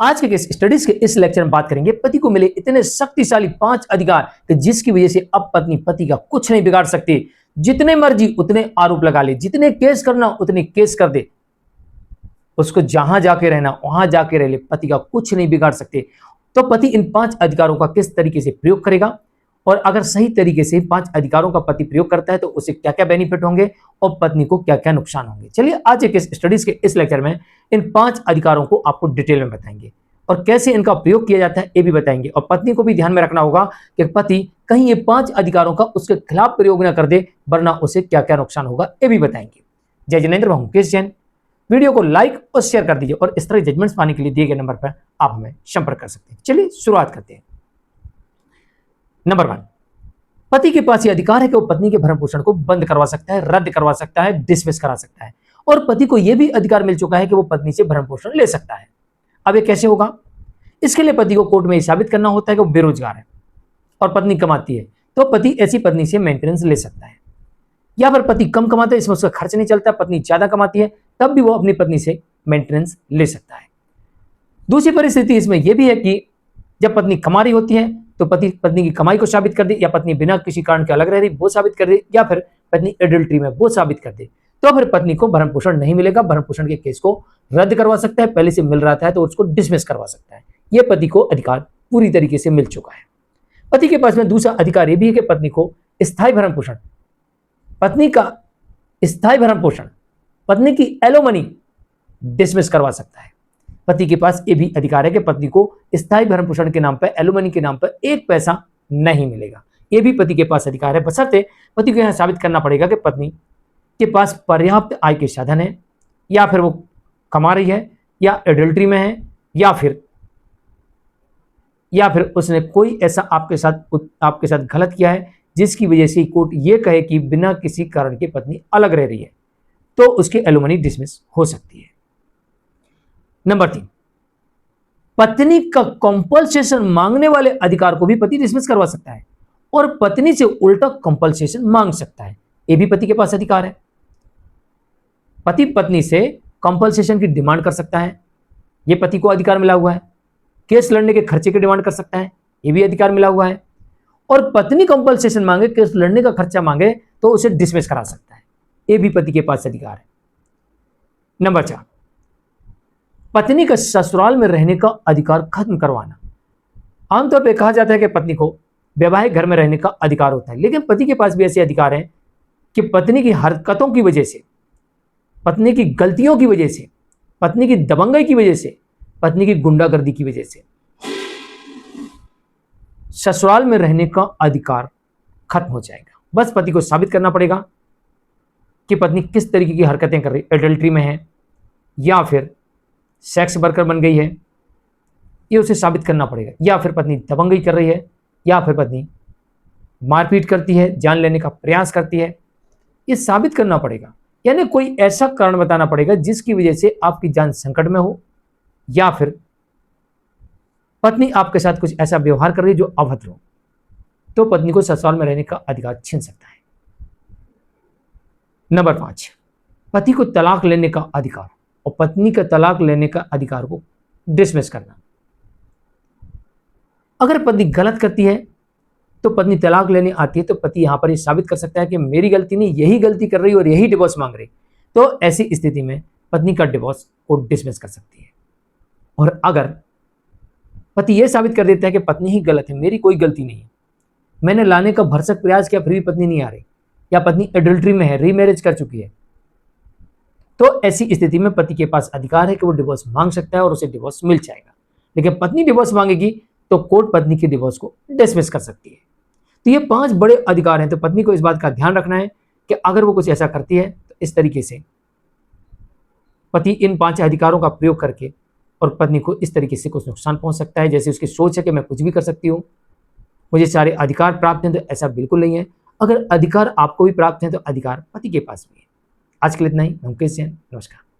आज के स्टडीज के इस लेक्चर में बात करेंगे पति को मिले इतने शक्तिशाली 5 अधिकार कि जिसकी वजह से अब पत्नी पति का कुछ नहीं बिगाड़ सकती। जितने मर्जी उतने आरोप लगा ले, जितने केस करना उतने केस कर दे, उसको जहां जाके रहना वहां जाके रह ले, पति का कुछ नहीं बिगाड़ सकते। तो पति इन 5 अधिकारों का किस तरीके से प्रयोग करेगा और अगर सही तरीके से 5 अधिकारों का पति प्रयोग करता है तो उसे क्या क्या बेनिफिट होंगे और पत्नी को क्या क्या नुकसान होंगे। चलिए आज के स्टडीज के इस लेक्चर में इन 5 अधिकारों को आपको डिटेल में बताएंगे और कैसे इनका प्रयोग किया जाता है ये भी बताएंगे। और पत्नी को भी ध्यान में रखना होगा कि पति कहीं ये 5 अधिकारों का उसके खिलाफ प्रयोग न कर दे, वरना उसे क्या क्या नुकसान होगा ये भी बताएंगे। जय जिनेंद्र, मैं हूं मुकेश जैन। वीडियो को लाइक और शेयर कर दीजिए और इस तरह जजमेंट्स पाने के लिए दिए गए नंबर पर आप हमें संपर्क कर सकते हैं। चलिए शुरुआत करते हैं। नंबर 1, पति के पास यह अधिकार है कि वो पत्नी के भरण पोषण को बंद करवा सकता है, रद्द करवा सकता है, डिसमिस करा सकता है। और पति को यह भी अधिकार मिल चुका है कि वो पत्नी से भरण पोषण ले सकता है। अब ये कैसे होगा? इसके लिए पति को कोर्ट में साबित करना होता है कि वो बेरोजगार है और पत्नी कमाती है, तो पति ऐसी पत्नी से मेंटेनेंस ले सकता है। या फिर पति कम कमाता है, इसमें उसका खर्च नहीं चलता, पत्नी ज्यादा कमाती है, तब भी वो अपनी पत्नी से मेंटेनेंस ले सकता है। दूसरी परिस्थिति इसमें यह भी है कि जब पत्नी कमा रही होती है तो पति पत्नी की कमाई को साबित कर दे, या पत्नी बिना किसी कारण के अलग रह रही वो साबित कर दे, या फिर पत्नी एडल्ट्री में वो साबित कर दे, तो फिर पत्नी को भरण पोषण नहीं मिलेगा। भरण पोषण के केस को रद्द करवा सकता है, पहले से मिल रहा था तो उसको डिसमिस करवा सकता है। यह पति को अधिकार पूरी तरीके से मिल चुका है। पति के पास में दूसरा अधिकार यह भी है कि पत्नी को स्थायी भरण पोषण, पत्नी का स्थायी भरण पोषण, पत्नी की एलोमनी डिसमिस करवा सकता है। पति के पास यह भी अधिकार है कि पत्नी को स्थायी भरण पोषण के नाम पर, एलोमनी के नाम पर 1 पैसा नहीं मिलेगा। यह भी पति के पास अधिकार है, बशर्ते पति को यह साबित करना पड़ेगा कि पत्नी के पास पर्याप्त आय के साधन है, या फिर वो कमा रही है, या एडल्ट्री में है, या फिर उसने कोई ऐसा आपके साथ गलत किया है जिसकी वजह से कोर्ट ये कहे कि बिना किसी कारण के पत्नी अलग रह रही है, तो उसकी एलोमनी डिसमिस हो सकती है। नंबर 3, पत्नी का कंपल्सेशन मांगने वाले अधिकार को भी पति डिसमिस करवा सकता है और पत्नी से उल्टा कंपल्सेशन मांग सकता है। यह भी पति के पास अधिकार है। पति पत्नी से कंपल्सेशन की डिमांड कर सकता है, यह पति को अधिकार मिला हुआ है। केस लड़ने के खर्चे की डिमांड कर सकता है, यह भी अधिकार मिला हुआ है। और पत्नी कंपल्सेशन मांगे, केस लड़ने का खर्चा मांगे, तो उसे डिसमिस करा सकता है। यह भी पति के पास अधिकार है। नंबर 4, पत्नी का ससुराल में रहने का अधिकार खत्म करवाना। आमतौर पर कहा जाता है कि पत्नी को वैवाहिक घर में रहने का अधिकार होता है, लेकिन पति के पास भी ऐसे अधिकार है कि पत्नी की हरकतों की वजह से, पत्नी की गलतियों की वजह से, पत्नी की दबंगई की वजह से, पत्नी की गुंडागर्दी की वजह से ससुराल में रहने का अधिकार खत्म हो जाएगा। बस पति को साबित करना पड़ेगा कि पत्नी किस तरीके की हरकतें कर रही, एडल्ट्री में है या फिर सेक्स वर्कर बन गई है, ये उसे साबित करना पड़ेगा। या फिर पत्नी दबंगई कर रही है, या फिर पत्नी मारपीट करती है, जान लेने का प्रयास करती है, ये साबित करना पड़ेगा। यानी कोई ऐसा कारण बताना पड़ेगा जिसकी वजह से आपकी जान संकट में हो, या फिर पत्नी आपके साथ कुछ ऐसा व्यवहार कर रही है जो अभद्र हो, तो पत्नी को ससुराल में रहने का अधिकार छीन सकता है। नंबर 5, पति को तलाक लेने का अधिकार और पत्नी का तलाक लेने का अधिकार को डिसमिस करना। अगर पत्नी गलत करती है तो पत्नी तलाक लेने आती है, तो पति यहां पर यह साबित कर सकता है कि मेरी गलती नहीं, यही गलती कर रही और यही डिवोर्स मांग रही, तो ऐसी स्थिति में पत्नी का डिवोर्स को डिसमिस कर सकती है। और अगर पति यह साबित कर देता है कि पत्नी ही गलत है, मेरी कोई गलती नहीं है, मैंने लाने का भरसक प्रयास किया फिर भी पत्नी नहीं आ रही, या पत्नी एडल्ट्री में है, रीमैरिज कर चुकी है, तो ऐसी स्थिति में पति के पास अधिकार है कि वो डिवोर्स मांग सकता है और उसे डिवोर्स मिल जाएगा। लेकिन पत्नी डिवोर्स मांगेगी तो कोर्ट पत्नी के डिवोर्स को डिसमिस कर सकती है। तो ये 5 बड़े अधिकार हैं, तो पत्नी को इस बात का ध्यान रखना है कि अगर वो कुछ ऐसा करती है तो इस तरीके से पति इन 5 अधिकारों का प्रयोग करके और पत्नी को इस तरीके से कुछ नुकसान पहुंच सकता है। जैसे उसकी सोच है कि मैं कुछ भी कर सकती हूँ, मुझे सारे अधिकार प्राप्त हैं, तो ऐसा बिल्कुल नहीं है। अगर अधिकार आपको भी प्राप्त हैं तो अधिकार पति के पास भी है। आज के लिए इतना ही। मुकेश जैन, नमस्कार।